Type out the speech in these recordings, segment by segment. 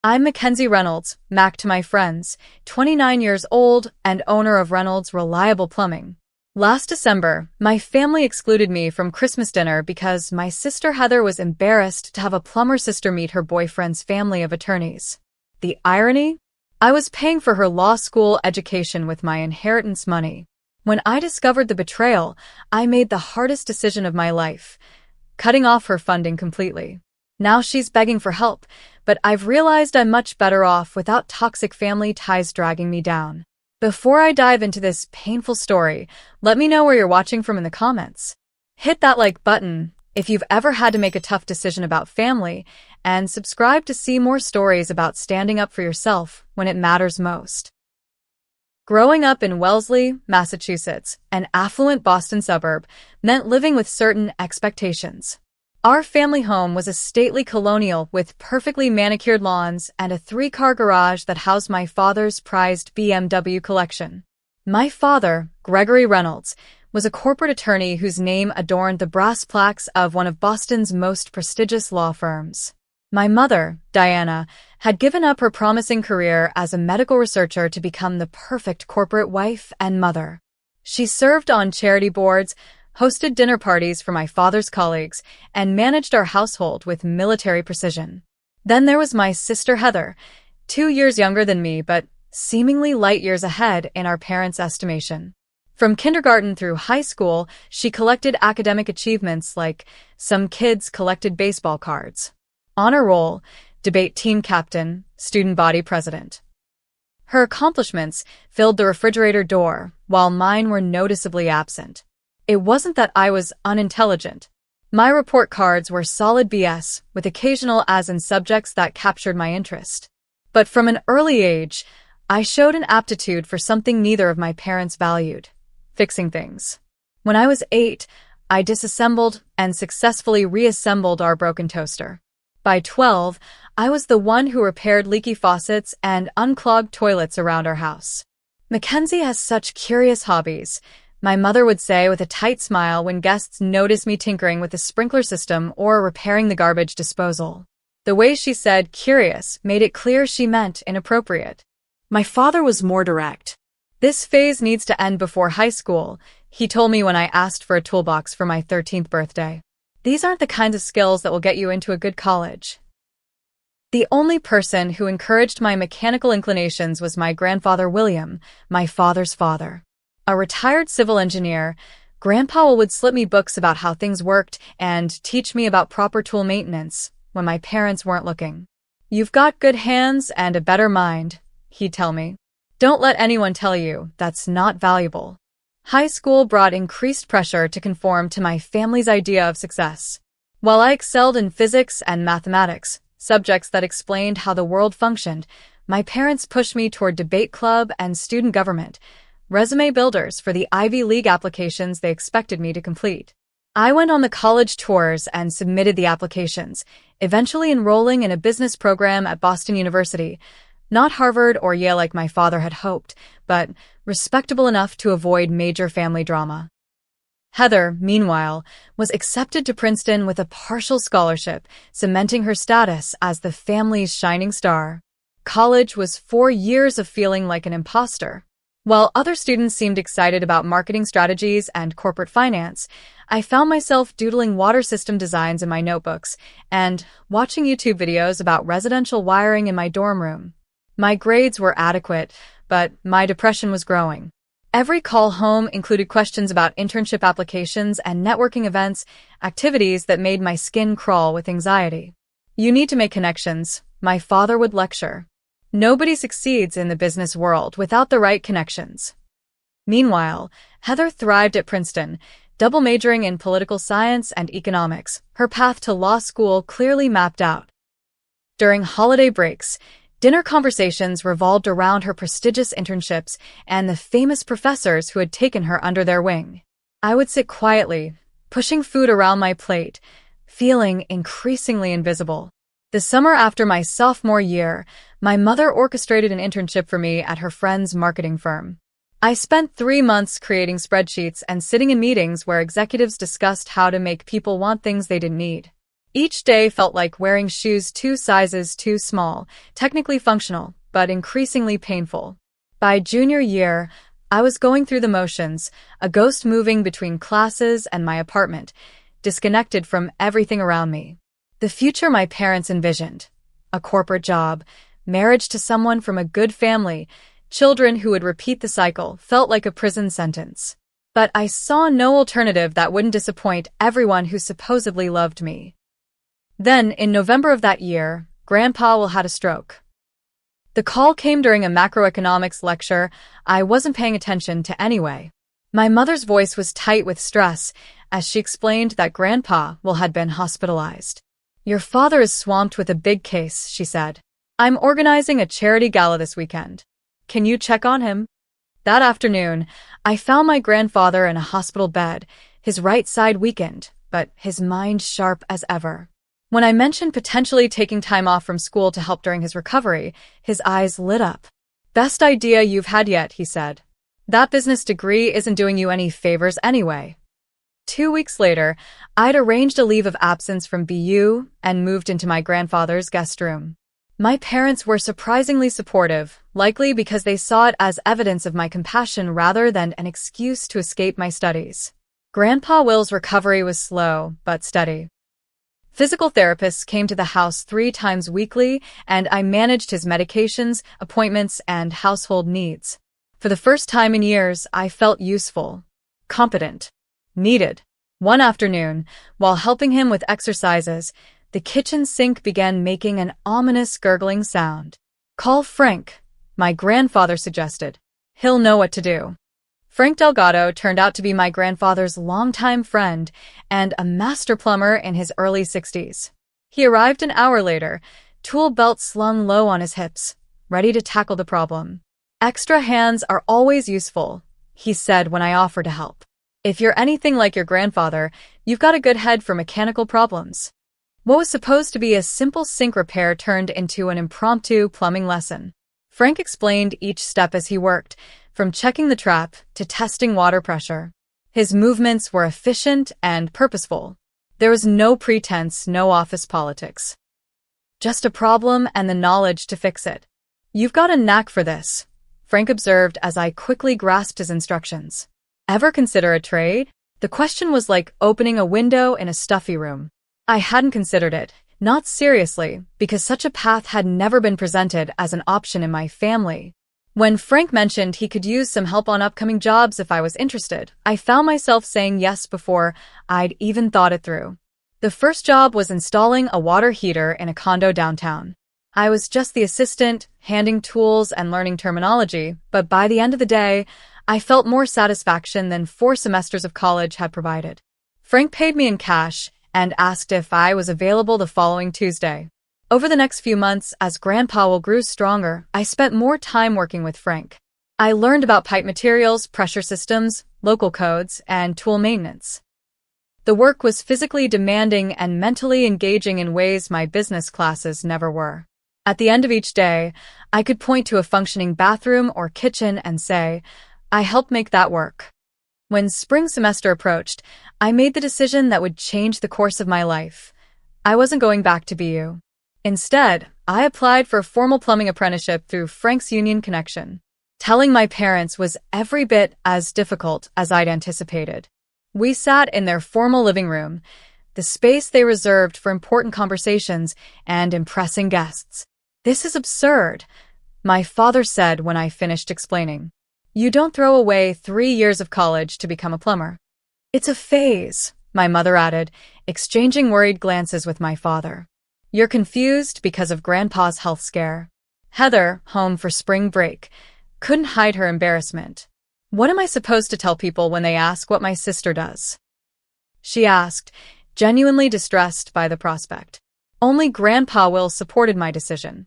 I'm Mackenzie Reynolds, Mac to my friends, 29 years old and owner of Reynolds Reliable Plumbing. Last December, my family excluded me from Christmas dinner because my sister Heather was embarrassed to have a plumber sister meet her boyfriend's family of attorneys. The irony? I was paying for her law school education with my inheritance money. When I discovered the betrayal, I made the hardest decision of my life, cutting off her funding completely. Now she's begging for help, but I've realized I'm much better off without toxic family ties dragging me down. Before I dive into this painful story, let me know where you're watching from in the comments. Hit that like button if you've ever had to make a tough decision about family, and subscribe to see more stories about standing up for yourself when it matters most. Growing up in Wellesley, Massachusetts, an affluent Boston suburb, meant living with certain expectations. Our family home was a stately colonial with perfectly manicured lawns and a 3-car garage that housed my father's prized BMW collection. My father, Gregory Reynolds, was a corporate attorney whose name adorned the brass plaques of one of Boston's most prestigious law firms. My mother, Diana, had given up her promising career as a medical researcher to become the perfect corporate wife and mother. She served on charity boards, hosted dinner parties for my father's colleagues, and managed our household with military precision. Then there was my sister Heather, 2 years younger than me, but seemingly light years ahead in our parents' estimation. From kindergarten through high school, she collected academic achievements like some kids collected baseball cards. Honor roll, debate team captain, student body president. Her accomplishments filled the refrigerator door, while mine were noticeably absent. It wasn't that I was unintelligent. My report cards were solid BS, with occasional as-in subjects that captured my interest. But from an early age, I showed an aptitude for something neither of my parents valued: fixing things. When I was 8, I disassembled and successfully reassembled our broken toaster. By 12, I was the one who repaired leaky faucets and unclogged toilets around our house. Mackenzie has such curious hobbies, my mother would say with a tight smile when guests noticed me tinkering with the sprinkler system or repairing the garbage disposal. The way she said curious made it clear she meant inappropriate. My father was more direct. This phase needs to end before high school, he told me when I asked for a toolbox for my 13th birthday. These aren't the kinds of skills that will get you into a good college. The only person who encouraged my mechanical inclinations was my grandfather William, my father's father. A retired civil engineer, Grandpa would slip me books about how things worked and teach me about proper tool maintenance when my parents weren't looking. "You've got good hands and a better mind," he'd tell me. "Don't let anyone tell you that's not valuable." High school brought increased pressure to conform to my family's idea of success. While I excelled in physics and mathematics, subjects that explained how the world functioned, my parents pushed me toward debate club and student government, resume builders for the Ivy League applications they expected me to complete. I went on the college tours and submitted the applications, eventually enrolling in a business program at Boston University, not Harvard or Yale like my father had hoped, but respectable enough to avoid major family drama. Heather, meanwhile, was accepted to Princeton with a partial scholarship, cementing her status as the family's shining star. College was 4 years of feeling like an imposter. While other students seemed excited about marketing strategies and corporate finance, I found myself doodling water system designs in my notebooks and watching YouTube videos about residential wiring in my dorm room. My grades were adequate, but my depression was growing. Every call home included questions about internship applications and networking events, activities that made my skin crawl with anxiety. "You need to make connections," my father would lecture. "Nobody succeeds in the business world without the right connections." Meanwhile, Heather thrived at Princeton, double majoring in political science and economics, her path to law school clearly mapped out. During holiday breaks, dinner conversations revolved around her prestigious internships and the famous professors who had taken her under their wing. I would sit quietly, pushing food around my plate, feeling increasingly invisible. The summer after my sophomore year, my mother orchestrated an internship for me at her friend's marketing firm. I spent 3 months creating spreadsheets and sitting in meetings where executives discussed how to make people want things they didn't need. Each day felt like wearing shoes 2 sizes too small, technically functional, but increasingly painful. By junior year, I was going through the motions, a ghost moving between classes and my apartment, disconnected from everything around me. The future my parents envisioned: a corporate job, marriage to someone from a good family, children who would repeat the cycle, felt like a prison sentence. But I saw no alternative that wouldn't disappoint everyone who supposedly loved me. Then, in November of that year, Grandpa Will had a stroke. The call came during a macroeconomics lecture I wasn't paying attention to anyway. My mother's voice was tight with stress as she explained that Grandpa Will had been hospitalized. "Your father is swamped with a big case," she said. "I'm organizing a charity gala this weekend. Can you check on him?" That afternoon, I found my grandfather in a hospital bed, his right side weakened, but his mind sharp as ever. When I mentioned potentially taking time off from school to help during his recovery, his eyes lit up. "Best idea you've had yet," he said. "That business degree isn't doing you any favors anyway." 2 weeks later, I'd arranged a leave of absence from BU and moved into my grandfather's guest room. My parents were surprisingly supportive, likely because they saw it as evidence of my compassion rather than an excuse to escape my studies. Grandpa Will's recovery was slow, but steady. Physical therapists came to the house 3 times weekly, and I managed his medications, appointments, and household needs. For the first time in years, I felt useful, competent, needed. One afternoon, while helping him with exercises, the kitchen sink began making an ominous gurgling sound. "Call Frank," my grandfather suggested. "He'll know what to do." Frank Delgado turned out to be my grandfather's longtime friend and a master plumber in his early 60s. He arrived an hour later, tool belt slung low on his hips, ready to tackle the problem. "Extra hands are always useful," he said when I offered to help. "If you're anything like your grandfather, you've got a good head for mechanical problems." What was supposed to be a simple sink repair turned into an impromptu plumbing lesson. Frank explained each step as he worked, from checking the trap to testing water pressure. His movements were efficient and purposeful. There was no pretense, no office politics. Just a problem and the knowledge to fix it. "You've got a knack for this," Frank observed as I quickly grasped his instructions. "Ever consider a trade?" The question was like opening a window in a stuffy room. I hadn't considered it, not seriously, because such a path had never been presented as an option in my family. When Frank mentioned he could use some help on upcoming jobs if I was interested, I found myself saying yes before I'd even thought it through. The first job was installing a water heater in a condo downtown. I was just the assistant, handing tools and learning terminology, but by the end of the day, I felt more satisfaction than 4 semesters of college had provided. Frank paid me in cash and asked if I was available the following Tuesday. Over the next few months, as Grandpa Will grew stronger, I spent more time working with Frank. I learned about pipe materials, pressure systems, local codes, and tool maintenance. The work was physically demanding and mentally engaging in ways my business classes never were. At the end of each day, I could point to a functioning bathroom or kitchen and say, "I helped make that work." When spring semester approached, I made the decision that would change the course of my life. I wasn't going back to BU. Instead, I applied for a formal plumbing apprenticeship through Frank's union connection. Telling my parents was every bit as difficult as I'd anticipated. We sat in their formal living room, the space they reserved for important conversations and impressing guests. "This is absurd," my father said when I finished explaining. "You don't throw away 3 years of college to become a plumber." "It's a phase," my mother added, exchanging worried glances with my father. "You're confused because of Grandpa's health scare." Heather, home for spring break, couldn't hide her embarrassment. "What am I supposed to tell people when they ask what my sister does?" she asked, genuinely distressed by the prospect. Only Grandpa Will supported my decision.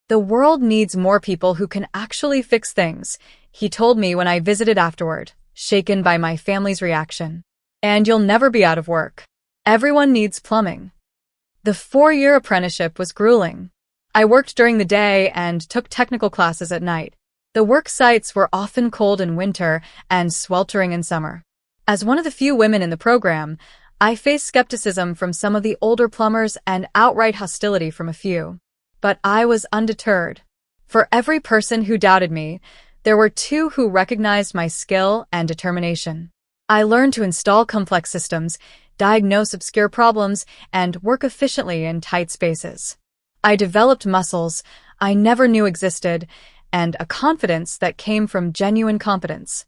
"The world needs more people who can actually fix things," he told me when I visited afterward, shaken by my family's reaction. "And you'll never be out of work. Everyone needs plumbing." The 4-year apprenticeship was grueling. I worked during the day and took technical classes at night. The work sites were often cold in winter and sweltering in summer. As one of the few women in the program, I faced skepticism from some of the older plumbers and outright hostility from a few. But I was undeterred. For every person who doubted me, there were two who recognized my skill and determination. I learned to install complex systems, diagnose obscure problems, and work efficiently in tight spaces. I developed muscles I never knew existed, and a confidence that came from genuine competence.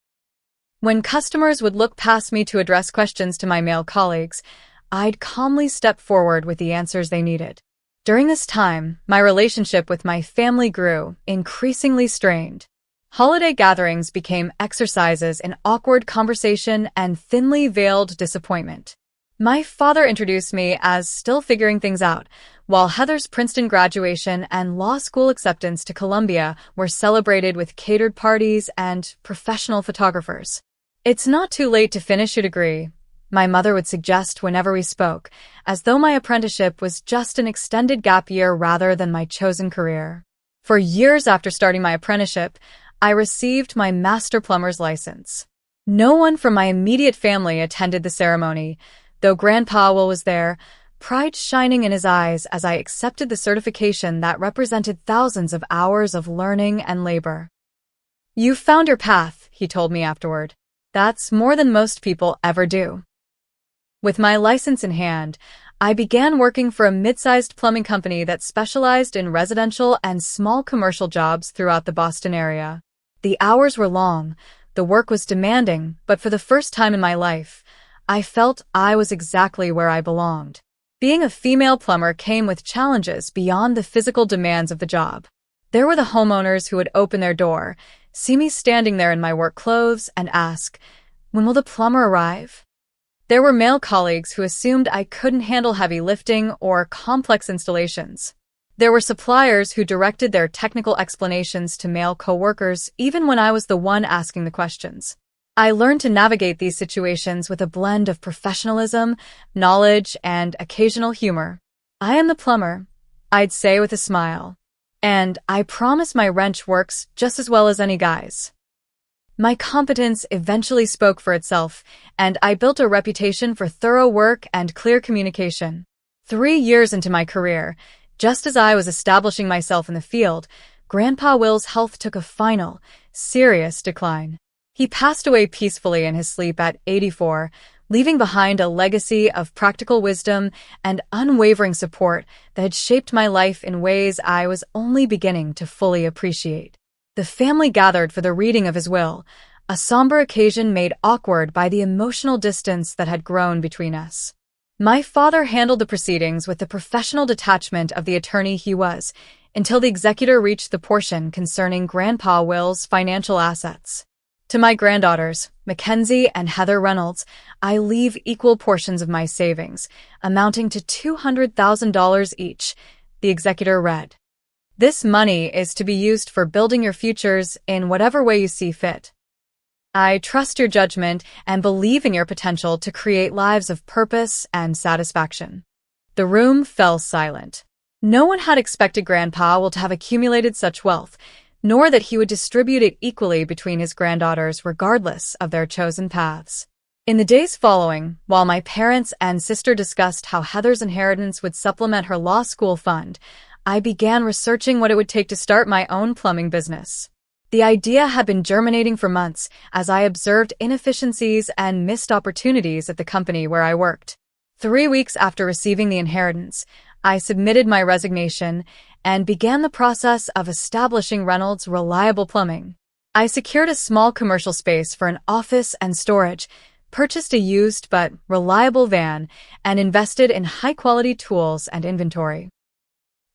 When customers would look past me to address questions to my male colleagues, I'd calmly step forward with the answers they needed. During this time, my relationship with my family grew, increasingly strained. Holiday gatherings became exercises in awkward conversation and thinly veiled disappointment. My father introduced me as still figuring things out, while Heather's Princeton graduation and law school acceptance to Columbia were celebrated with catered parties and professional photographers. "It's not too late to finish your degree," my mother would suggest whenever we spoke, as though my apprenticeship was just an extended gap year rather than my chosen career. For years after starting my apprenticeship, I received my master plumber's license. No one from my immediate family attended the ceremony, though Grandpa Will was there, pride shining in his eyes as I accepted the certification that represented thousands of hours of learning and labor. "You've found your path," he told me afterward. "That's more than most people ever do." With my license in hand, I began working for a mid-sized plumbing company that specialized in residential and small commercial jobs throughout the Boston area. The hours were long, the work was demanding, but for the first time in my life, I felt I was exactly where I belonged. Being a female plumber came with challenges beyond the physical demands of the job. There were the homeowners who would open their door, see me standing there in my work clothes, and ask, "When will the plumber arrive?" There were male colleagues who assumed I couldn't handle heavy lifting or complex installations. There were suppliers who directed their technical explanations to male coworkers even when I was the one asking the questions. I learned to navigate these situations with a blend of professionalism, knowledge, and occasional humor. "I am the plumber," I'd say with a smile. "And I promise my wrench works just as well as any guy's." My competence eventually spoke for itself, and I built a reputation for thorough work and clear communication. 3 years into my career, just as I was establishing myself in the field, Grandpa Will's health took a final, serious decline. He passed away peacefully in his sleep at 84, leaving behind a legacy of practical wisdom and unwavering support that had shaped my life in ways I was only beginning to fully appreciate. The family gathered for the reading of his will, a somber occasion made awkward by the emotional distance that had grown between us. My father handled the proceedings with the professional detachment of the attorney he was, until the executor reached the portion concerning Grandpa Will's financial assets. To my granddaughters, Mackenzie and Heather Reynolds, I leave equal portions of my savings, amounting to $200,000 each, the executor read. "This money is to be used for building your futures in whatever way you see fit. I trust your judgment and believe in your potential to create lives of purpose and satisfaction." The room fell silent. No one had expected Grandpa Will to have accumulated such wealth, nor that he would distribute it equally between his granddaughters regardless of their chosen paths. In the days following, while my parents and sister discussed how Heather's inheritance would supplement her law school fund, I began researching what it would take to start my own plumbing business. The idea had been germinating for months as I observed inefficiencies and missed opportunities at the company where I worked. 3 weeks after receiving the inheritance, I submitted my resignation and began the process of establishing Reynolds Reliable Plumbing. I secured a small commercial space for an office and storage, purchased a used but reliable van, and invested in high-quality tools and inventory.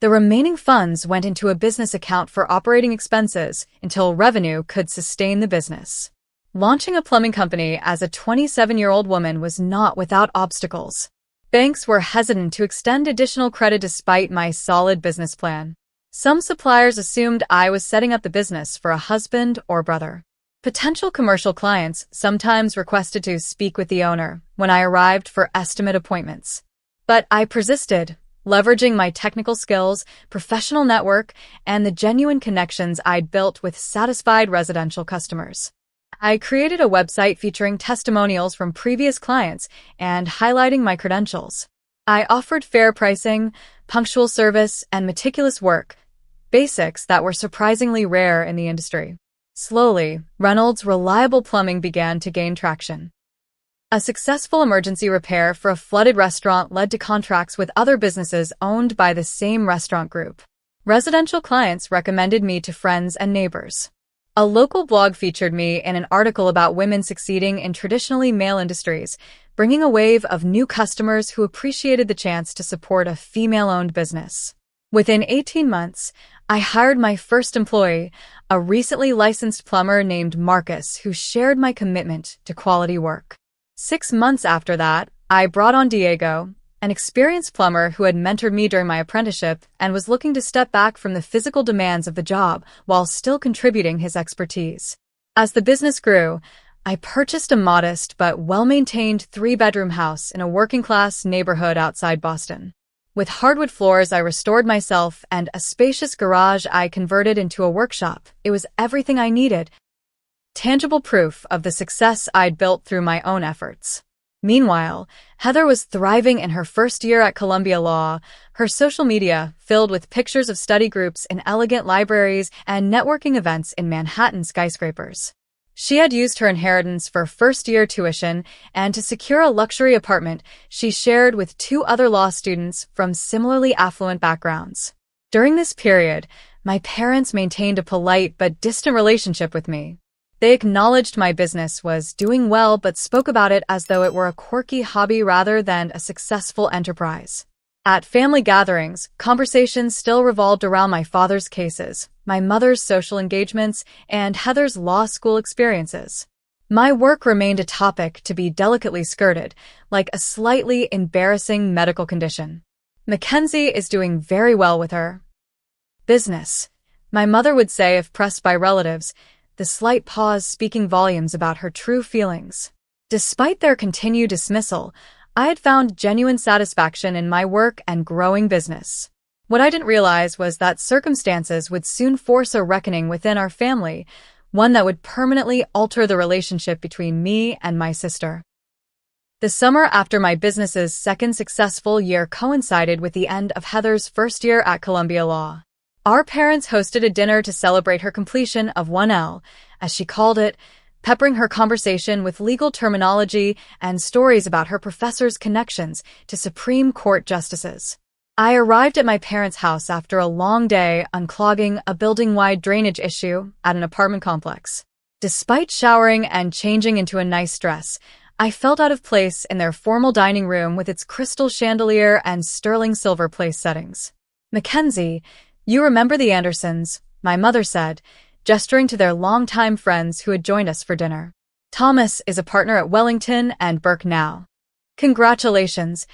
The remaining funds went into a business account for operating expenses until revenue could sustain the business. Launching a plumbing company as a 27-year-old woman was not without obstacles. Banks were hesitant to extend additional credit despite my solid business plan. Some suppliers assumed I was setting up the business for a husband or brother. Potential commercial clients sometimes requested to speak with the owner when I arrived for estimate appointments. But I persisted, leveraging my technical skills, professional network, and the genuine connections I'd built with satisfied residential customers. I created a website featuring testimonials from previous clients and highlighting my credentials. I offered fair pricing, punctual service, and meticulous work, basics that were surprisingly rare in the industry. Slowly, Reynolds' reliable plumbing began to gain traction. A successful emergency repair for a flooded restaurant led to contracts with other businesses owned by the same restaurant group. Residential clients recommended me to friends and neighbors. A local blog featured me in an article about women succeeding in traditionally male industries, bringing a wave of new customers who appreciated the chance to support a female-owned business. Within 18 months, I hired my first employee, a recently licensed plumber named Marcus, who shared my commitment to quality work. 6 months after that, I brought on Diego, an experienced plumber who had mentored me during my apprenticeship and was looking to step back from the physical demands of the job while still contributing his expertise. As the business grew, I purchased a modest but well-maintained 3-bedroom house in a working-class neighborhood outside Boston. With hardwood floors I restored myself and a spacious garage I converted into a workshop. It was everything I needed. Tangible proof of the success I'd built through my own efforts. Meanwhile, Heather was thriving in her first year at Columbia Law, her social media filled with pictures of study groups in elegant libraries and networking events in Manhattan skyscrapers. She had used her inheritance for first-year tuition and to secure a luxury apartment she shared with 2 other law students from similarly affluent backgrounds. During this period, my parents maintained a polite but distant relationship with me. They acknowledged my business was doing well but spoke about it as though it were a quirky hobby rather than a successful enterprise. At family gatherings, conversations still revolved around my father's cases, my mother's social engagements, and Heather's law school experiences. My work remained a topic to be delicately skirted, like a slightly embarrassing medical condition. Mackenzie is doing very well with her business, my mother would say if pressed by relatives, the slight pause speaking volumes about her true feelings. Despite their continued dismissal, I had found genuine satisfaction in my work and growing business. What I didn't realize was that circumstances would soon force a reckoning within our family, one that would permanently alter the relationship between me and my sister. The summer after my business's second successful year coincided with the end of Heather's first year at Columbia Law. Our parents hosted a dinner to celebrate her completion of 1L, as she called it, peppering her conversation with legal terminology and stories about her professor's connections to Supreme Court justices. I arrived at my parents' house after a long day unclogging a building-wide drainage issue at an apartment complex. Despite showering and changing into a nice dress, I felt out of place in their formal dining room with its crystal chandelier and sterling silver place settings. Mackenzie, you remember the Andersons, my mother said, gesturing to their longtime friends who had joined us for dinner. Thomas is a partner at Wellington and Burke now. Congratulations,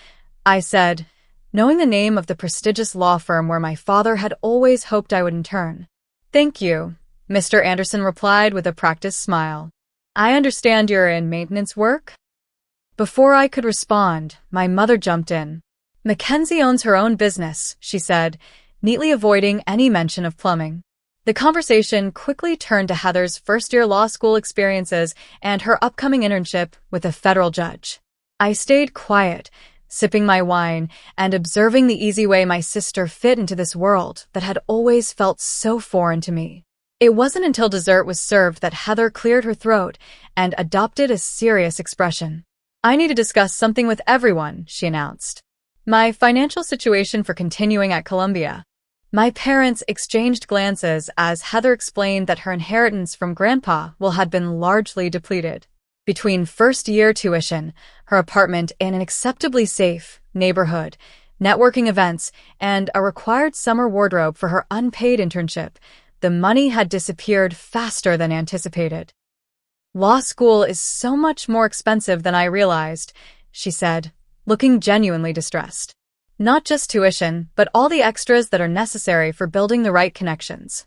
I said, knowing the name of the prestigious law firm where my father had always hoped I would intern. Thank you, Mr. Anderson replied with a practiced smile. I understand you're in maintenance work? Before I could respond, my mother jumped in. Mackenzie owns her own business, she said, neatly avoiding any mention of plumbing. The conversation quickly turned to Heather's first-year law school experiences and her upcoming internship with a federal judge. I stayed quiet, sipping my wine and observing the easy way my sister fit into this world that had always felt so foreign to me. It wasn't until dessert was served that Heather cleared her throat and adopted a serious expression. I need to discuss something with everyone, she announced. My financial situation for continuing at Columbia. My parents exchanged glances as Heather explained that her inheritance from Grandpa had been largely depleted. Between first-year tuition, her apartment in an acceptably safe neighborhood, networking events, and a required summer wardrobe for her unpaid internship, the money had disappeared faster than anticipated. Law school is so much more expensive than I realized, she said, looking genuinely distressed. Not just tuition, but all the extras that are necessary for building the right connections.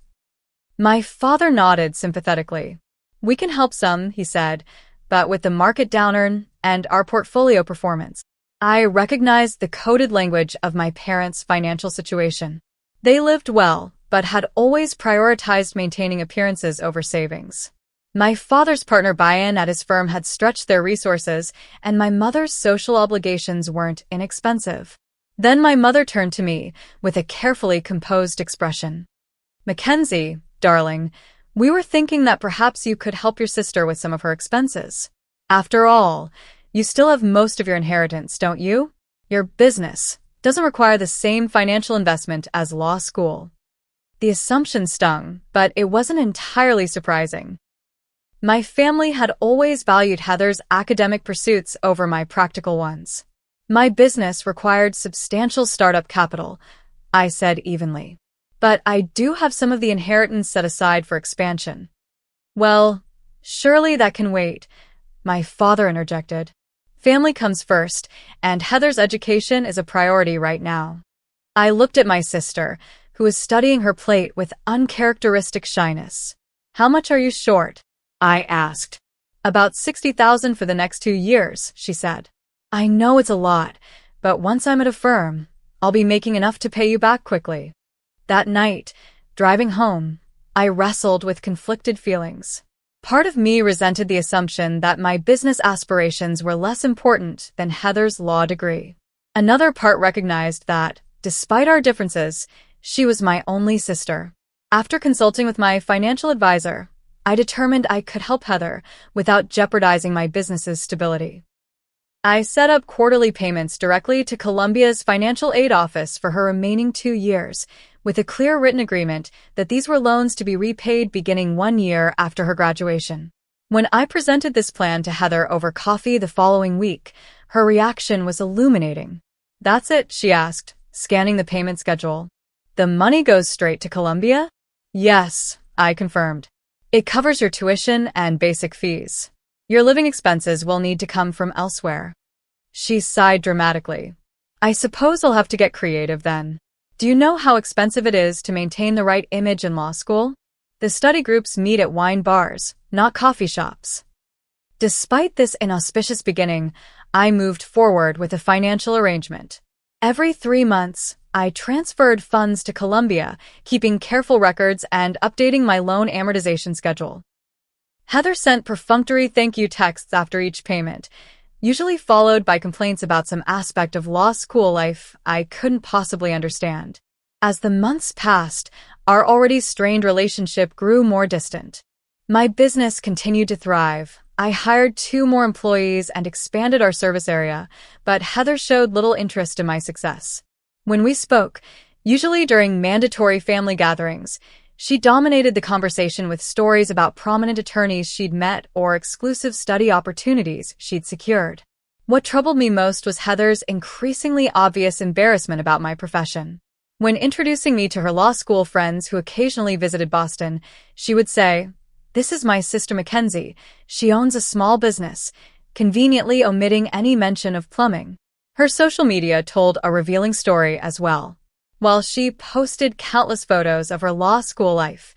My father nodded sympathetically. We can help some, he said, but with the market downturn and our portfolio performance, I recognized the coded language of my parents' financial situation. They lived well, but had always prioritized maintaining appearances over savings. My father's partner buy-in at his firm had stretched their resources, and my mother's social obligations weren't inexpensive. Then my mother turned to me with a carefully composed expression. "Mackenzie, darling, we were thinking that perhaps you could help your sister with some of her expenses. After all, you still have most of your inheritance, don't you? Your business doesn't require the same financial investment as law school." The assumption stung, but it wasn't entirely surprising. My family had always valued Heather's academic pursuits over my practical ones. "My business required substantial startup capital," I said evenly. "But I do have some of the inheritance set aside for expansion." "Well, surely that can wait," my father interjected. "Family comes first, and Heather's education is a priority right now." I looked at my sister, who was studying her plate with uncharacteristic shyness. "How much are you short?" I asked. "About 60,000 for the next 2 years, she said. "I know it's a lot, but once I'm at a firm, I'll be making enough to pay you back quickly." That night, driving home, I wrestled with conflicted feelings. Part of me resented the assumption that my business aspirations were less important than Heather's law degree. Another part recognized that, despite our differences, she was my only sister. After consulting with my financial advisor, I determined I could help Heather without jeopardizing my business's stability. I set up quarterly payments directly to Columbia's financial aid office for her remaining 2 years, with a clear written agreement that these were loans to be repaid beginning 1 year after her graduation. When I presented this plan to Heather over coffee the following week, her reaction was illuminating. "That's it?" she asked, scanning the payment schedule. "The money goes straight to Columbia?" "Yes," I confirmed. "It covers your tuition and basic fees. Your living expenses will need to come from elsewhere." She sighed dramatically. "I suppose I'll have to get creative then. Do you know how expensive it is to maintain the right image in law school? The study groups meet at wine bars, not coffee shops." Despite this inauspicious beginning, I moved forward with a financial arrangement. Every 3 months, I transferred funds to Columbia, keeping careful records and updating my loan amortization schedule. Heather sent perfunctory thank you texts after each payment, usually followed by complaints about some aspect of law school life I couldn't possibly understand. As the months passed, our already strained relationship grew more distant. My business continued to thrive. I hired 2 more employees and expanded our service area, but Heather showed little interest in my success. When we spoke, usually during mandatory family gatherings, she dominated the conversation with stories about prominent attorneys she'd met or exclusive study opportunities she'd secured. What troubled me most was Heather's increasingly obvious embarrassment about my profession. When introducing me to her law school friends who occasionally visited Boston, she would say, "This is my sister Mackenzie. She owns a small business," conveniently omitting any mention of plumbing. Her social media told a revealing story as well. While she posted countless photos of her law school life,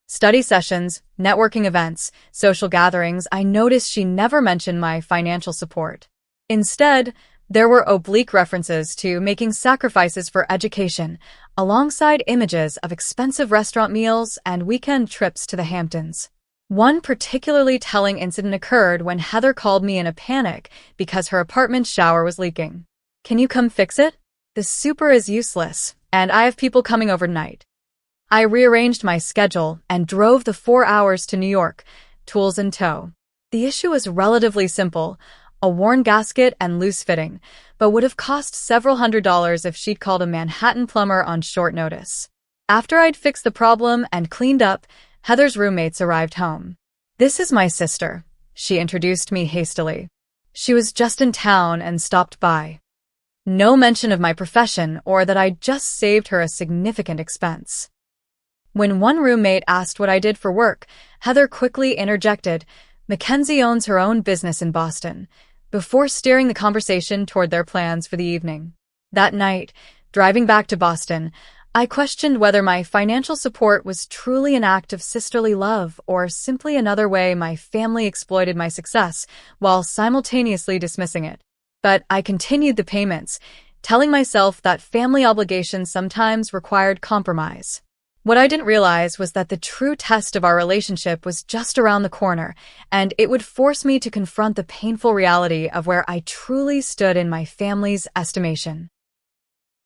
study sessions, networking events, social gatherings, I noticed she never mentioned my financial support. Instead, there were oblique references to making sacrifices for education, alongside images of expensive restaurant meals and weekend trips to the Hamptons. One particularly telling incident occurred when Heather called me in a panic because her apartment shower was leaking. "Can you come fix it? The super is useless, and I have people coming overnight." I rearranged my schedule and drove the 4 hours to New York, tools in tow. The issue was relatively simple, a worn gasket and loose fitting, but would have cost several $100s if she'd called a Manhattan plumber on short notice. After I'd fixed the problem and cleaned up, Heather's roommates arrived home. "This is my sister," she introduced me hastily. She was just in town and stopped by. No mention of my profession or that I'd just saved her a significant expense. When one roommate asked what I did for work, Heather quickly interjected, "Mackenzie owns her own business in Boston," before steering the conversation toward their plans for the evening. That night, driving back to Boston, I questioned whether my financial support was truly an act of sisterly love or simply another way my family exploited my success while simultaneously dismissing it. But I continued the payments, telling myself that family obligations sometimes required compromise. What I didn't realize was that the true test of our relationship was just around the corner, and it would force me to confront the painful reality of where I truly stood in my family's estimation.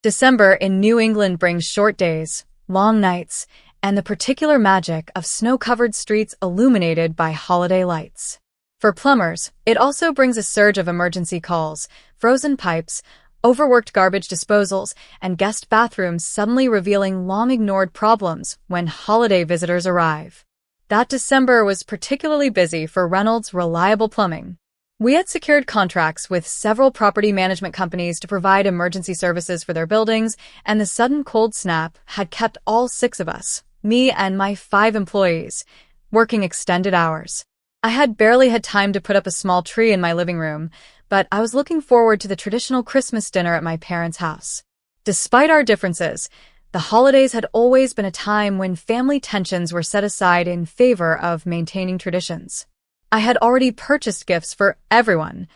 December in New England brings short days, long nights, and the particular magic of snow-covered streets illuminated by holiday lights. For plumbers, it also brings a surge of emergency calls, frozen pipes, overworked garbage disposals, and guest bathrooms suddenly revealing long-ignored problems when holiday visitors arrive. That December was particularly busy for Reynolds Reliable Plumbing. We had secured contracts with several property management companies to provide emergency services for their buildings, and the sudden cold snap had kept all 6 of us, me and my 5 employees, working extended hours. I had barely had time to put up a small tree in my living room, but I was looking forward to the traditional Christmas dinner at my parents' house. Despite our differences, the holidays had always been a time when family tensions were set aside in favor of maintaining traditions. I had already purchased gifts for everyone.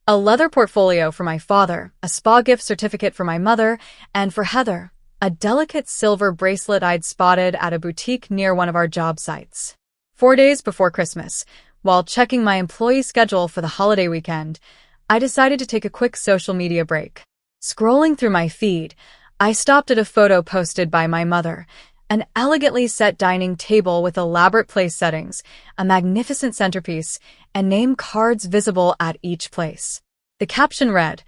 A leather portfolio for my father, a spa gift certificate for my mother, and for Heather, a delicate silver bracelet I'd spotted at a boutique near one of our job sites. 4 days before Christmas, while checking my employee schedule for the holiday weekend, I decided to take a quick social media break. Scrolling through my feed, I stopped at a photo posted by my mother, an elegantly set dining table with elaborate place settings, a magnificent centerpiece, and name cards visible at each place. The caption read,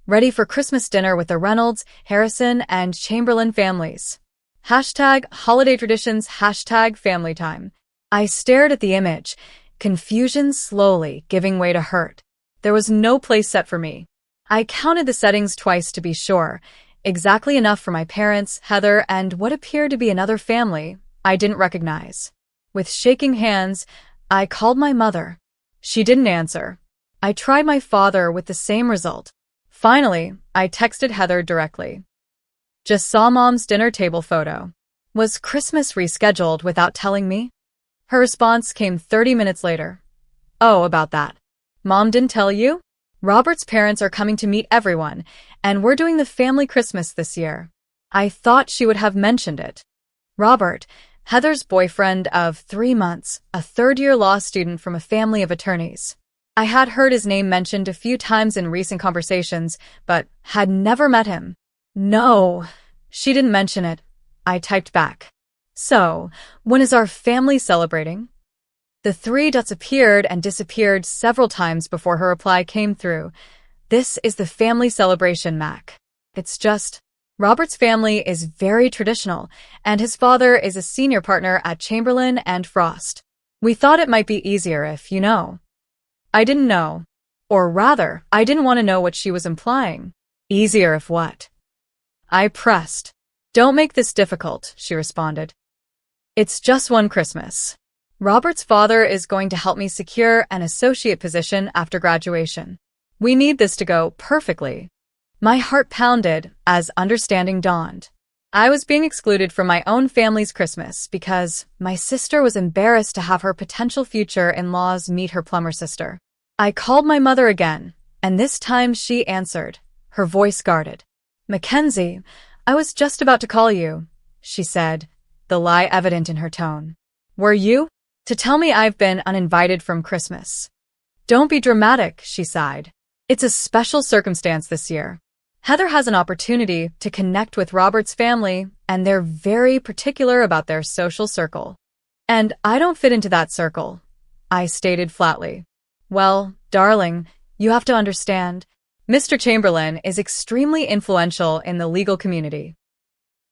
"Ready for Christmas dinner with the Reynolds, Harrison, and Chamberlain families. #holiday traditions, #family time." I stared at the image, confusion slowly giving way to hurt. There was no place set for me. I counted the settings twice to be sure, exactly enough for my parents, Heather, and what appeared to be another family I didn't recognize. With shaking hands, I called my mother. She didn't answer. I tried my father with the same result. Finally, I texted Heather directly. "Just saw Mom's dinner table photo. Was Christmas rescheduled without telling me?" Her response came 30 minutes later. "Oh, about that. Mom didn't tell you? Robert's parents are coming to meet everyone, and we're doing the family Christmas this year." I thought she would have mentioned it. Robert, Heather's boyfriend of 3 months, a third-year law student from a family of attorneys. I had heard his name mentioned a few times in recent conversations, but had never met him. "No, she didn't mention it," I typed back. "So, when is our family celebrating?" The 3 dots appeared and disappeared several times before her reply came through. "This is the family celebration, Mac. It's just, Robert's family is very traditional, and his father is a senior partner at Chamberlain and Frost. We thought it might be easier if, you know." I didn't know. Or rather, I didn't want to know what she was implying. Easier if what? I pressed. "Don't make this difficult," she responded. "It's just one Christmas. Robert's father is going to help me secure an associate position after graduation. We need this to go perfectly." My heart pounded as understanding dawned. I was being excluded from my own family's Christmas because my sister was embarrassed to have her potential future in-laws meet her plumber sister. I called my mother again, and this time she answered, her voice guarded. "Mackenzie, I was just about to call you," she said, the lie evident in her tone. "Were you? To tell me I've been uninvited from Christmas." "Don't be dramatic," she sighed. "It's a special circumstance this year. Heather has an opportunity to connect with Robert's family, and they're very particular about their social circle. And I don't fit into that circle," I stated flatly. "Well, darling, you have to understand. Mr. Chamberlain is extremely influential in the legal community.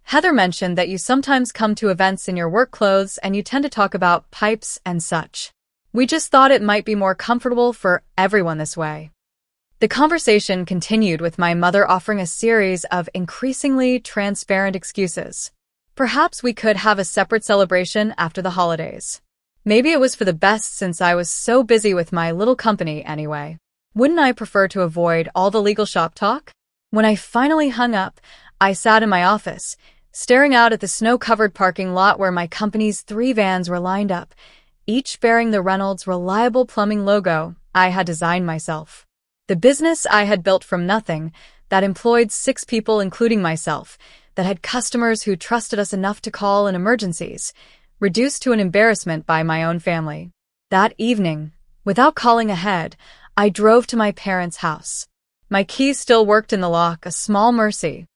Heather mentioned that you sometimes come to events in your work clothes and you tend to talk about pipes and such. We just thought it might be more comfortable for everyone this way." The conversation continued with my mother offering a series of increasingly transparent excuses. Perhaps we could have a separate celebration after the holidays. Maybe it was for the best since I was so busy with my little company anyway. Wouldn't I prefer to avoid all the legal shop talk? When I finally hung up, I sat in my office, staring out at the snow-covered parking lot where my company's 3 vans were lined up, each bearing the Reynolds Reliable Plumbing logo I had designed myself. The business I had built from nothing, that employed 6 people including myself, that had customers who trusted us enough to call in emergencies, reduced to an embarrassment by my own family. That evening, without calling ahead, I drove to my parents' house. My keys still worked in the lock, a small mercy.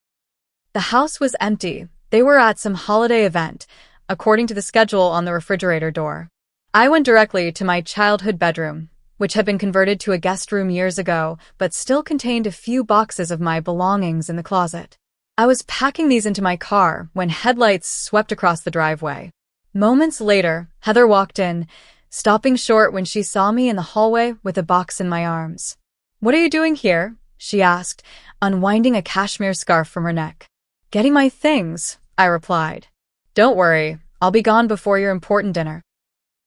The house was empty. They were at some holiday event, according to the schedule on the refrigerator door. I went directly to my childhood bedroom, which had been converted to a guest room years ago, but still contained a few boxes of my belongings in the closet. I was packing these into my car when headlights swept across the driveway. Moments later, Heather walked in, stopping short when she saw me in the hallway with a box in my arms. "What are you doing here?" she asked, unwinding a cashmere scarf from her neck. "Getting my things," I replied. "Don't worry, I'll be gone before your important dinner."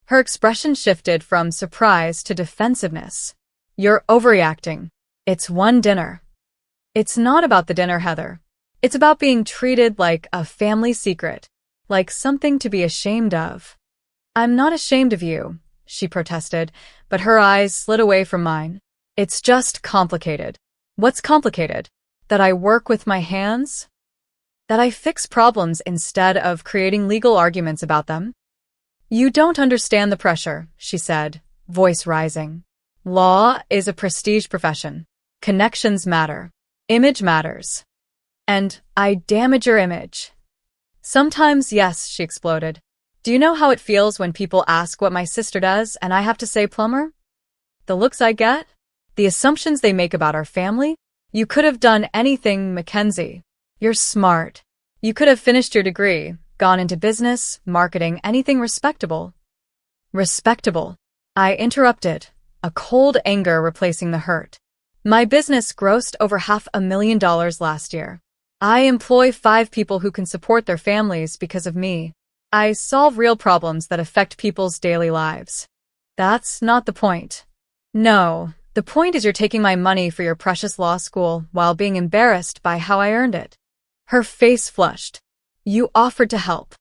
Her expression shifted from surprise to defensiveness. "You're overreacting. It's one dinner." "It's not about the dinner, Heather. It's about being treated like a family secret, like something to be ashamed of." "I'm not ashamed of you," she protested, but her eyes slid away from mine. "It's just complicated." "What's complicated? That I work with my hands? That I fix problems instead of creating legal arguments about them?" "You don't understand the pressure," she said, voice rising. "Law is a prestige profession. Connections matter. Image matters. And I damage your image." "Sometimes, yes," she exploded. "Do you know how it feels when people ask what my sister does and I have to say plumber? The looks I get? The assumptions they make about our family? You could have done anything, Mackenzie. You're smart. You could have finished your degree, gone into business, marketing, anything respectable." "Respectable?" I interrupted, a cold anger replacing the hurt. "My business grossed over $500,000 last year. I employ 5 people who can support their families because of me. I solve real problems that affect people's daily lives." "That's not the point." "No, the point is you're taking my money for your precious law school while being embarrassed by how I earned it." Her face flushed. "You offered to help.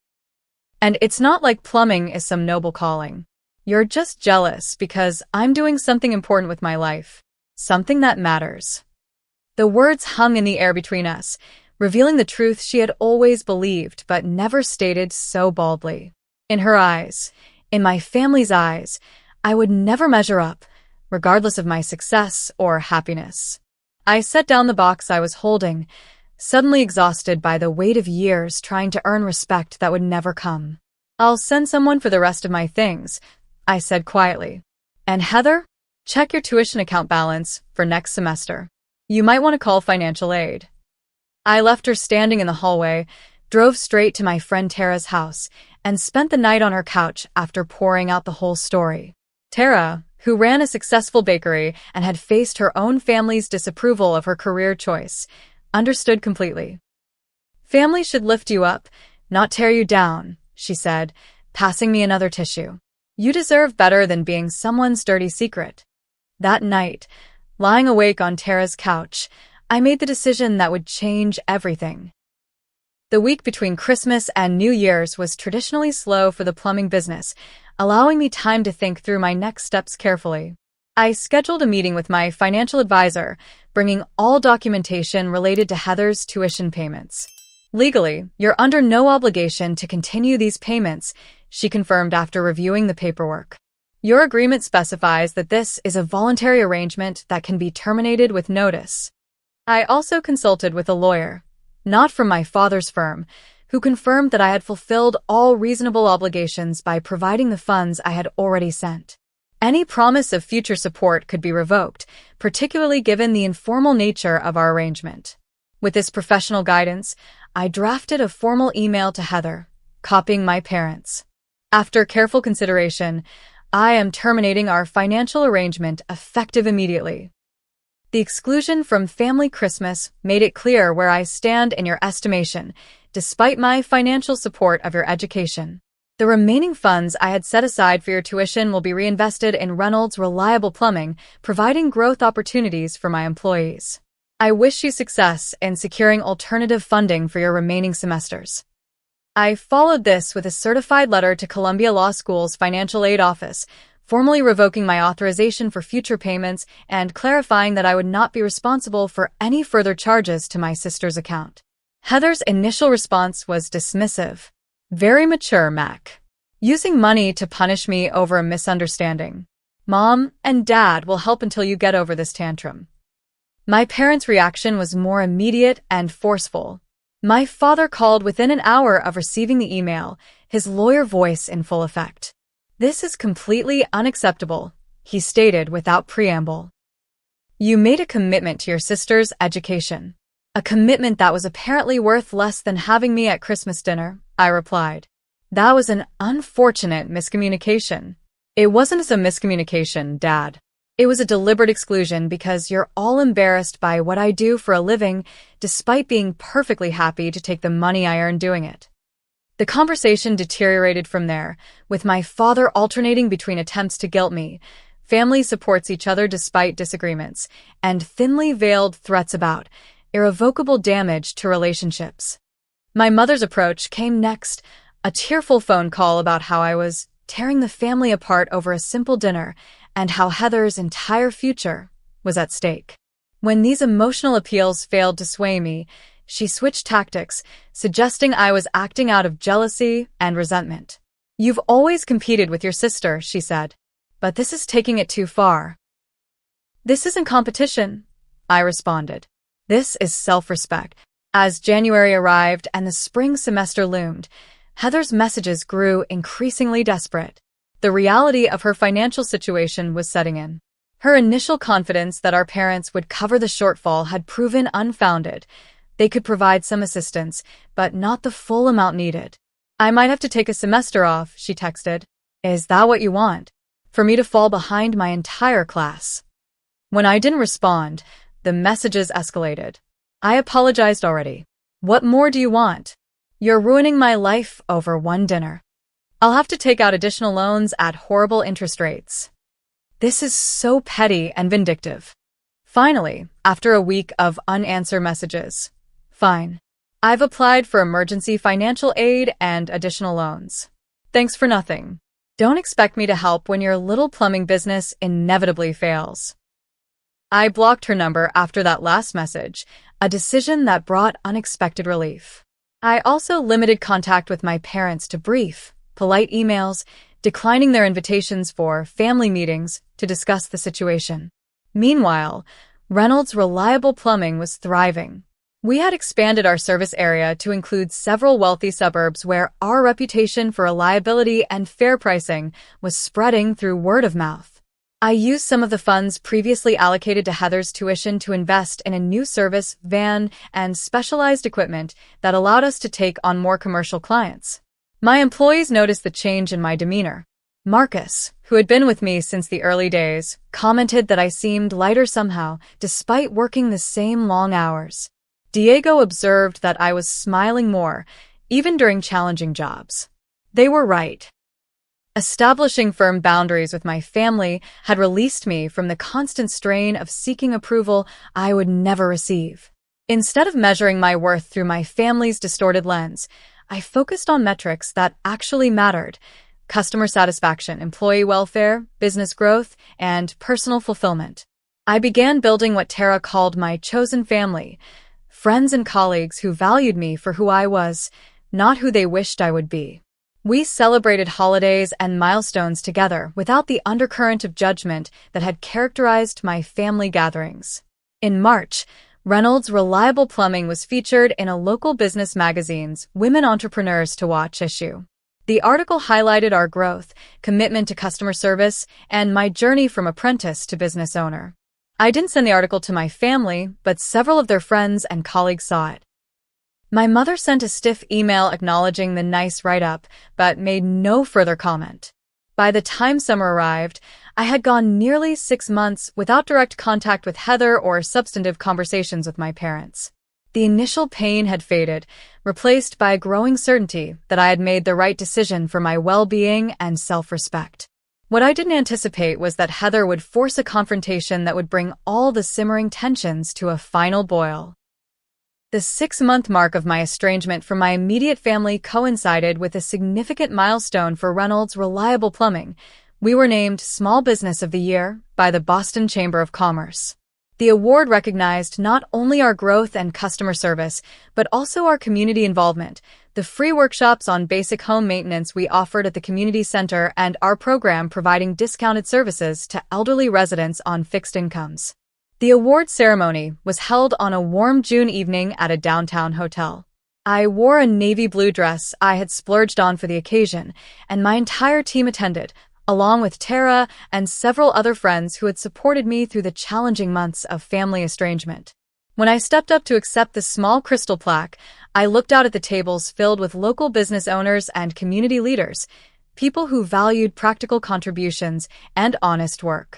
And it's not like plumbing is some noble calling. You're just jealous because I'm doing something important with my life. Something that matters." The words hung in the air between us, revealing the truth she had always believed but never stated so baldly. In her eyes, in my family's eyes, I would never measure up, regardless of my success or happiness. I set down the box I was holding, suddenly exhausted by the weight of years trying to earn respect that would never come. "I'll send someone for the rest of my things," I said quietly. "And Heather, check your tuition account balance for next semester. You might want to call financial aid." I left her standing in the hallway, drove straight to my friend Tara's house, and spent the night on her couch after pouring out the whole story. Tara, who ran a successful bakery and had faced her own family's disapproval of her career choice, understood completely. "Family should lift you up, not tear you down," she said, passing me another tissue. "You deserve better than being someone's dirty secret." That night, lying awake on Tara's couch, I made the decision that would change everything. The week between Christmas and New Year's was traditionally slow for the plumbing business, allowing me time to think through my next steps carefully. I scheduled a meeting with my financial advisor, bringing all documentation related to Heather's tuition payments. "Legally, you're under no obligation to continue these payments," she confirmed after reviewing the paperwork. "Your agreement specifies that this is a voluntary arrangement that can be terminated with notice." I also consulted with a lawyer, not from my father's firm, who confirmed that I had fulfilled all reasonable obligations by providing the funds I had already sent. Any promise of future support could be revoked, particularly given the informal nature of our arrangement. With this professional guidance, I drafted a formal email to Heather, copying my parents. "After careful consideration, I am terminating our financial arrangement effective immediately. The exclusion from family Christmas made it clear where I stand in your estimation, despite my financial support of your education. The remaining funds I had set aside for your tuition will be reinvested in Reynolds' reliable plumbing, providing growth opportunities for my employees. I wish you success in securing alternative funding for your remaining semesters." I followed this with a certified letter to Columbia Law School's financial aid office, formally revoking my authorization for future payments and clarifying that I would not be responsible for any further charges to my sister's account. Heather's initial response was dismissive. Very mature, Mac. Using money to punish me over a misunderstanding. Mom and Dad will help until you get over this tantrum. My parents' reaction was more immediate and forceful. My father called within an hour of receiving the email, his lawyer voice in full effect. This is completely unacceptable, he stated without preamble. You made a commitment to your sister's education. A commitment that was apparently worth less than having me at Christmas dinner, I replied. That was an unfortunate miscommunication. It wasn't a miscommunication, Dad. It was a deliberate exclusion because you're all embarrassed by what I do for a living, despite being perfectly happy to take the money I earn doing it. The conversation deteriorated from there, with my father alternating between attempts to guilt me, family supports each other despite disagreements, and thinly veiled threats about irrevocable damage to relationships. My mother's approach came next, a tearful phone call about how I was tearing the family apart over a simple dinner and how Heather's entire future was at stake. When these emotional appeals failed to sway me, she switched tactics, suggesting I was acting out of jealousy and resentment. You've always competed with your sister, she said, but this is taking it too far. This isn't competition, I responded. This is self-respect. As January arrived and the spring semester loomed, Heather's messages grew increasingly desperate. The reality of her financial situation was setting in. Her initial confidence that our parents would cover the shortfall had proven unfounded. They could provide some assistance, but not the full amount needed. I might have to take a semester off, she texted. Is that what you want? For me to fall behind my entire class? When I didn't respond, the messages escalated. I apologized already. What more do you want? You're ruining my life over one dinner. I'll have to take out additional loans at horrible interest rates. This is so petty and vindictive. Finally, after a week of unanswered messages, fine. I've applied for emergency financial aid and additional loans. Thanks for nothing. Don't expect me to help when your little plumbing business inevitably fails. I blocked her number after that last message, a decision that brought unexpected relief. I also limited contact with my parents to brief, polite emails, declining their invitations for family meetings to discuss the situation. Meanwhile, Reynolds Reliable Plumbing was thriving. We had expanded our service area to include several wealthy suburbs where our reputation for reliability and fair pricing was spreading through word of mouth. I used some of the funds previously allocated to Heather's tuition to invest in a new service van and specialized equipment that allowed us to take on more commercial clients. My employees noticed the change in my demeanor. Marcus, who had been with me since the early days, commented that I seemed lighter somehow, despite working the same long hours. Diego observed that I was smiling more, even during challenging jobs. They were right. Establishing firm boundaries with my family had released me from the constant strain of seeking approval I would never receive. Instead of measuring my worth through my family's distorted lens, I focused on metrics that actually mattered: customer satisfaction, employee welfare, business growth, and personal fulfillment. I began building what Tara called my chosen family, friends and colleagues who valued me for who I was, not who they wished I would be. We celebrated holidays and milestones together without the undercurrent of judgment that had characterized my family gatherings. In March, Reynolds Reliable Plumbing was featured in a local business magazine's Women Entrepreneurs to Watch issue. The article highlighted our growth, commitment to customer service, and my journey from apprentice to business owner. I didn't send the article to my family, but several of their friends and colleagues saw it. My mother sent a stiff email acknowledging the nice write-up, but made no further comment. By the time summer arrived, I had gone nearly 6 months without direct contact with Heather or substantive conversations with my parents. The initial pain had faded, replaced by a growing certainty that I had made the right decision for my well-being and self-respect. What I didn't anticipate was that Heather would force a confrontation that would bring all the simmering tensions to a final boil. The 6-month mark of my estrangement from my immediate family coincided with a significant milestone for Reynolds Reliable Plumbing. We were named Small Business of the Year by the Boston Chamber of Commerce. The award recognized not only our growth and customer service, but also our community involvement, the free workshops on basic home maintenance we offered at the community center, and our program providing discounted services to elderly residents on fixed incomes. The award ceremony was held on a warm June evening at a downtown hotel. I wore a navy blue dress I had splurged on for the occasion, and my entire team attended, along with Tara and several other friends who had supported me through the challenging months of family estrangement. When I stepped up to accept the small crystal plaque, I looked out at the tables filled with local business owners and community leaders, people who valued practical contributions and honest work.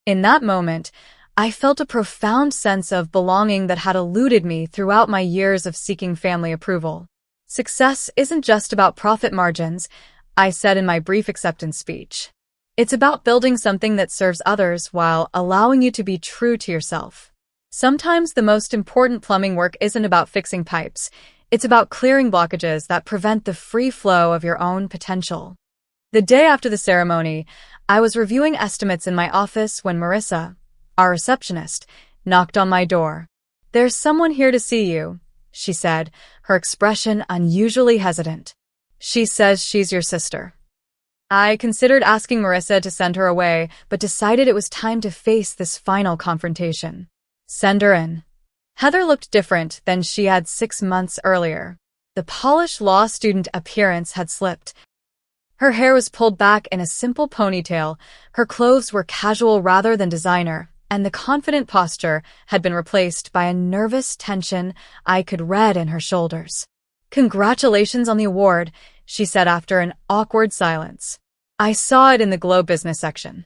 In that moment, I felt a profound sense of belonging that had eluded me throughout my years of seeking family approval. Success isn't just about profit margins, I said in my brief acceptance speech. It's about building something that serves others while allowing you to be true to yourself. Sometimes the most important plumbing work isn't about fixing pipes. It's about clearing blockages that prevent the free flow of your own potential. The day after the ceremony, I was reviewing estimates in my office when Marissa, our receptionist, knocked on my door. "There's someone here to see you," she said, her expression unusually hesitant. "She says she's your sister." I considered asking Marissa to send her away, but decided it was time to face this final confrontation. "Send her in." Heather looked different than she had 6 months earlier. The polished law student appearance had slipped. Her hair was pulled back in a simple ponytail, her clothes were casual rather than designer, and the confident posture had been replaced by a nervous tension I could read in her shoulders. "Congratulations on the award," she said after an awkward silence. "I saw it in the Globe business section."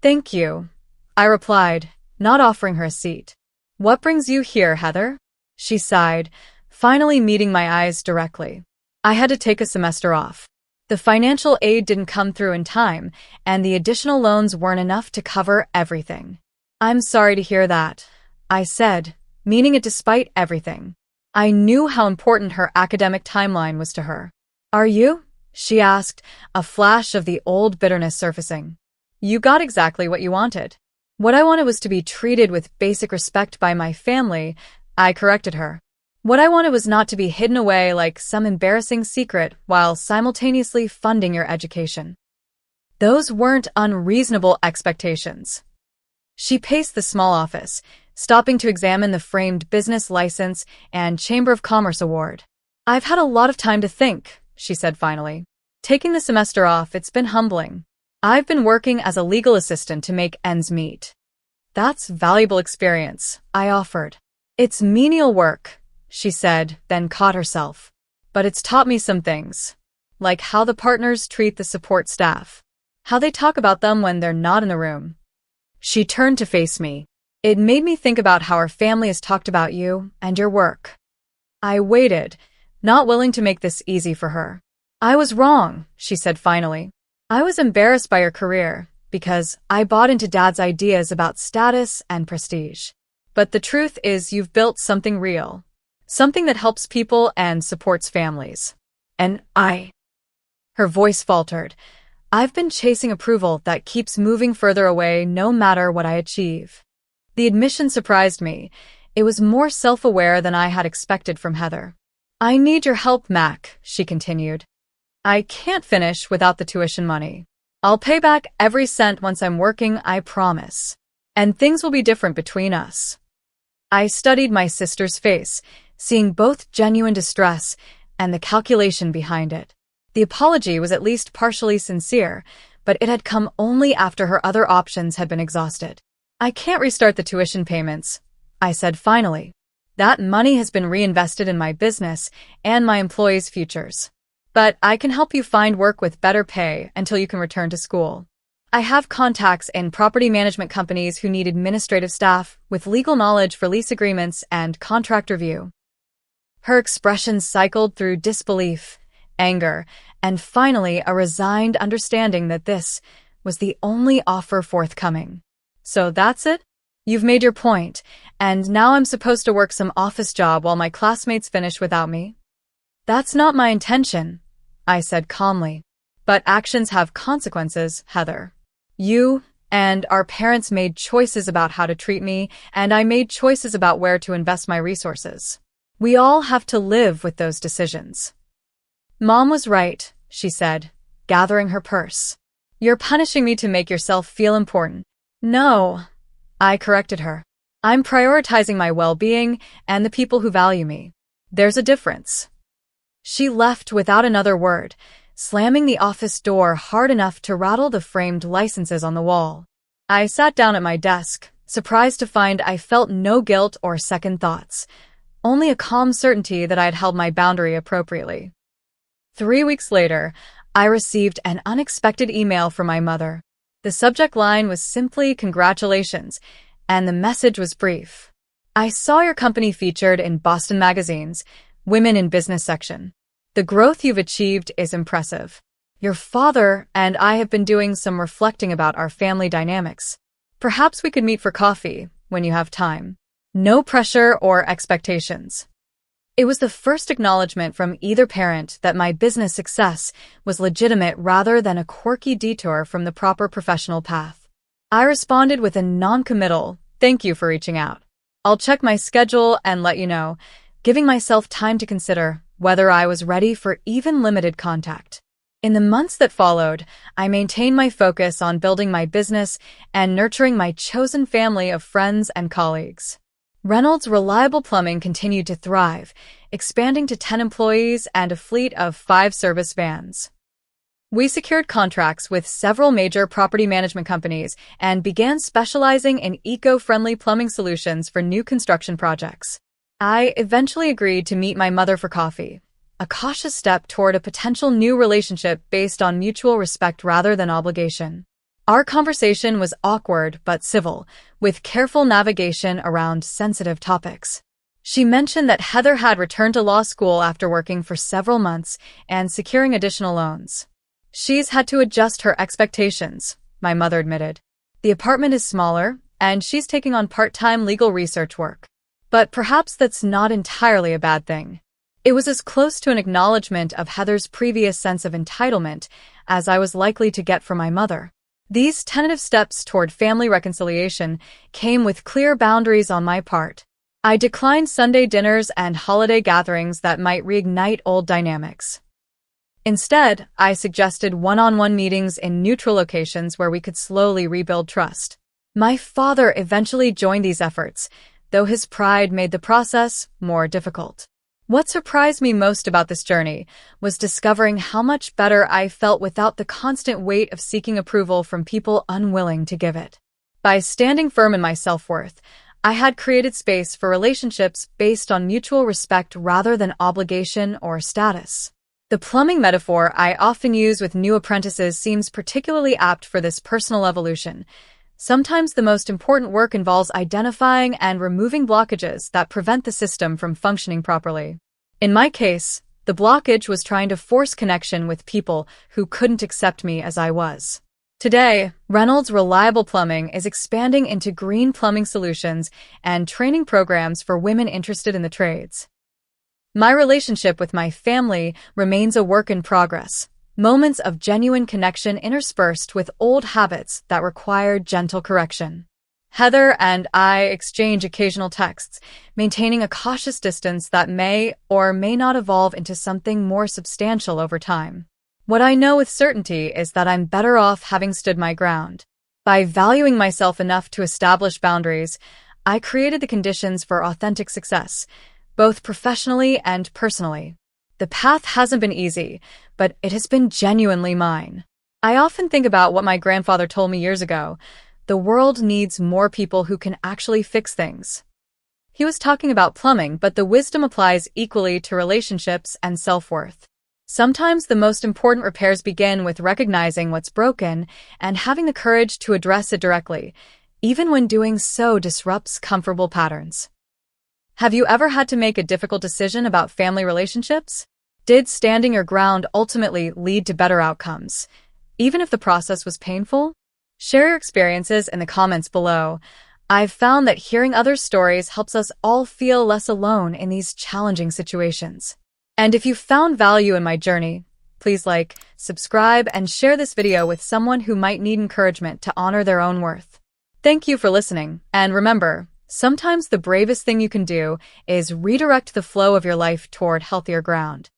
"Thank you," I replied, not offering her a seat. "What brings you here, Heather?" She sighed, finally meeting my eyes directly. "I had to take a semester off. The financial aid didn't come through in time, and the additional loans weren't enough to cover everything." "I'm sorry to hear that," I said, meaning it despite everything. I knew how important her academic timeline was to her. "Are you?" she asked, a flash of the old bitterness surfacing. "You got exactly what you wanted." "What I wanted was to be treated with basic respect by my family," I corrected her. "What I wanted was not to be hidden away like some embarrassing secret while simultaneously funding your education." Those weren't unreasonable expectations. She paced the small office, stopping to examine the framed business license and Chamber of Commerce award. "I've had a lot of time to think," she said finally. "Taking the semester off, it's been humbling. I've been working as a legal assistant to make ends meet." "That's valuable experience," I offered. "It's menial work," she said, then caught herself. "But it's taught me some things, like how the partners treat the support staff, how they talk about them when they're not in the room." She turned to face me. "It made me think about how our family has talked about you and your work." I waited, not willing to make this easy for her. "I was wrong," she said finally. "I was embarrassed by your career because I bought into Dad's ideas about status and prestige. But the truth is you've built something real, something that helps people and supports families. And Her voice faltered. "I've been chasing approval that keeps moving further away no matter what I achieve." The admission surprised me. It was more self-aware than I had expected from Heather. "I need your help, Mac," she continued. "I can't finish without the tuition money. I'll pay back every cent once I'm working, I promise. And things will be different between us." I studied my sister's face, seeing both genuine distress and the calculation behind it. The apology was at least partially sincere, but it had come only after her other options had been exhausted. "I can't restart the tuition payments," I said finally. "That money has been reinvested in my business and my employees' futures. But I can help you find work with better pay until you can return to school. I have contacts in property management companies who need administrative staff with legal knowledge for lease agreements and contract review." Her expression cycled through disbelief, anger, and finally a resigned understanding that this was the only offer forthcoming. "So that's it? You've made your point, and now I'm supposed to work some office job while my classmates finish without me?" "That's not my intention," I said calmly. "But actions have consequences, Heather. You And our parents made choices about how to treat me, and I made choices about where to invest my resources. We all have to live with those decisions. Mom was right, she said, gathering her purse. You're punishing me to make yourself feel important. No, I corrected her. I'm prioritizing my well-being and the people who value me. There's a difference. She left without another word, slamming the office door hard enough to rattle the framed licenses on the wall. I sat down at my desk, surprised to find I felt no guilt or second thoughts, only a calm certainty that I had held my boundary appropriately. 3 weeks later, I received an unexpected email from my mother. The subject line was simply "Congratulations," and the message was brief. I saw your company featured in Boston Magazine's Women in Business section. The growth you've achieved is impressive. Your father and I have been doing some reflecting about our family dynamics. Perhaps we could meet for coffee when you have time. No pressure or expectations. It was the first acknowledgement from either parent that my business success was legitimate rather than a quirky detour from the proper professional path. I responded with a non-committal, "Thank you for reaching out. I'll check my schedule and let you know," giving myself time to consider whether I was ready for even limited contact. In the months that followed, I maintained my focus on building my business and nurturing my chosen family of friends and colleagues. Reynolds Reliable Plumbing continued to thrive, expanding to 10 employees and a fleet of 5 service vans. We secured contracts with several major property management companies and began specializing in eco-friendly plumbing solutions for new construction projects. I eventually agreed to meet my mother for coffee, a cautious step toward a potential new relationship based on mutual respect rather than obligation. Our conversation was awkward but civil, with careful navigation around sensitive topics. She mentioned that Heather had returned to law school after working for several months and securing additional loans. She's had to adjust her expectations, my mother admitted. The apartment is smaller, and she's taking on part-time legal research work. But perhaps that's not entirely a bad thing. It was as close to an acknowledgement of Heather's previous sense of entitlement as I was likely to get from my mother. These tentative steps toward family reconciliation came with clear boundaries on my part. I declined Sunday dinners and holiday gatherings that might reignite old dynamics. Instead, I suggested one-on-one meetings in neutral locations where we could slowly rebuild trust. My father eventually joined these efforts, though his pride made the process more difficult. What surprised me most about this journey was discovering how much better I felt without the constant weight of seeking approval from people unwilling to give it. By standing firm in my self-worth, I had created space for relationships based on mutual respect rather than obligation or status. The plumbing metaphor I often use with new apprentices seems particularly apt for this personal evolution. Sometimes the most important work involves identifying and removing blockages that prevent the system from functioning properly. In my case, the blockage was trying to force connection with people who couldn't accept me as I was. Today, Reynolds Reliable Plumbing is expanding into green plumbing solutions and training programs for women interested in the trades. My relationship with my family remains a work in progress. Moments of genuine connection interspersed with old habits that require gentle correction. Heather and I exchange occasional texts, maintaining a cautious distance that may or may not evolve into something more substantial over time. What I know with certainty is that I'm better off having stood my ground. By valuing myself enough to establish boundaries, I created the conditions for authentic success, both professionally and personally. The path hasn't been easy, but it has been genuinely mine. I often think about what my grandfather told me years ago. The world needs more people who can actually fix things. He was talking about plumbing, but the wisdom applies equally to relationships and self-worth. Sometimes the most important repairs begin with recognizing what's broken and having the courage to address it directly, even when doing so disrupts comfortable patterns. Have you ever had to make a difficult decision about family relationships? Did standing your ground ultimately lead to better outcomes, even if the process was painful? Share your experiences in the comments below. I've found that hearing others' stories helps us all feel less alone in these challenging situations. And if you found value in my journey, Please like, subscribe, and share this video with someone who might need encouragement to honor their own worth. Thank you for listening, and remember, sometimes the bravest thing you can do is redirect the flow of your life toward healthier ground.